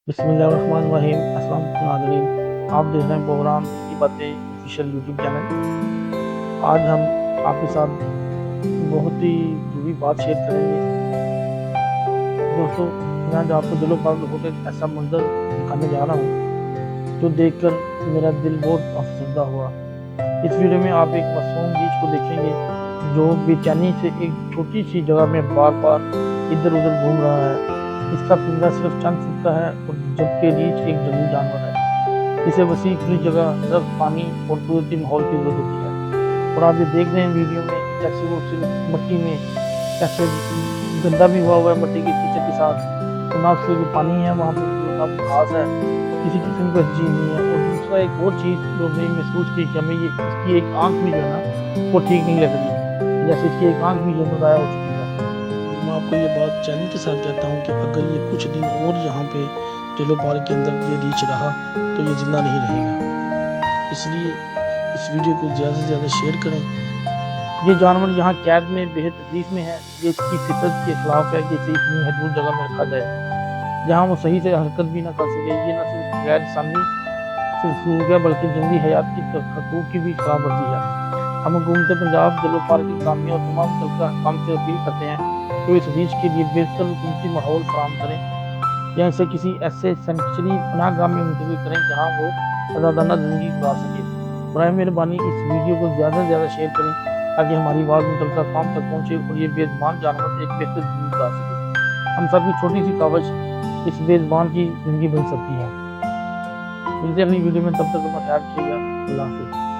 बिस्मिल्लाहिर्रहमानिर्रहीम। अस्सलाम वालेकुम नाज़रीन, आप देख रहे हैं प्रोग्राम की बातें ऑफिशियल यूट्यूब चैनल। आज हम आपके साथ बहुत ही जरूरी बात शेयर करेंगे। दोस्तों, मैं आज आपको दिलो पाक होकर एक ऐसा मंजर दिखाने जा रहा हूँ जो देखकर मेरा दिल बहुत अफसरदा हुआ। इस वीडियो में आप एक मासूम बीच को देखेंगे जो बेचैनी से एक छोटी सी जगह में बार बार इधर उधर घूम रहा है। इसका पिंजरा सिर्फ चंद फुट का है और जबकि रीछ एक जंगली जानवर है। इसे वसी खुली जगह, दर्द, पानी और कुदरती माहौल की जरूरत होती है। और आप ये देख रहे हैं वीडियो में कैसे वो सिर्फ मट्टी में कैसे गंदा भी हुआ है मट्टी के कीचड़ के साथ। तो ना उसके लिए पानी है वहाँ पर, ना घास है, किसी किस्म का चीज नहीं है। और दूसरा एक और चीज जो मैंने महसूस की कि हमें ये इसकी एक आंख भी जो है ना वो ठीक नहीं लग रही, जैसे इसकी एक आंख भी जो है ज़ाया हो चुकी है। मैं आपको ये बात चैलेंज के साथ कहता हूँ कि अगर ये कुछ दिन और यहाँ पे टेलो पार्क के अंदर ये रीच रहा तो ये जिंदा नहीं रहेगा। इसलिए इस वीडियो को ज़्यादा से ज़्यादा शेयर करें। ये जानवर यहाँ कैद में बेहद तकलीफ में है। ये इसकी फितरत के खिलाफ है कि इसे इतनी महदूद जगह में रखा जाए जहाँ वो सही से हरकत भी ना कर सके। ये न सिर्फ गैर इंसानी सिर्फ सूख है बल्कि जंगली हयात की खतूत की भी खिलाफ वर्जी है। हम हुकूमत पंजाब, दिलो पार्क की कामियों और तमाम मुतल्लिका काम से अपील करते हैं तो इस रीच के लिए बेहतर हुकूमती माहौल फराहम करें या इसे किसी ऐसे सेंचुरी पनाहगाह में मुंतकिल करें जहाँ वो आज़ादाना ज़िंदगी गुजार सके। बराए मेहरबानी इस वीडियो को ज़्यादा से ज़्यादा शेयर करें ताकि हमारी आवाज़ मुतल्लिका काम तक पहुँचे और ये बेज़ुबान जानवर एक बेहतर ज़िंदगी गुजार सके। हम सबकी छोटी सी कावज इस बेज़ुबान की ज़िंदगी बन सकती है। मिलते हैं अगली वीडियो में, तब तक अपना ख्याल रखिएगा। अल्लाह हाफ़िज़।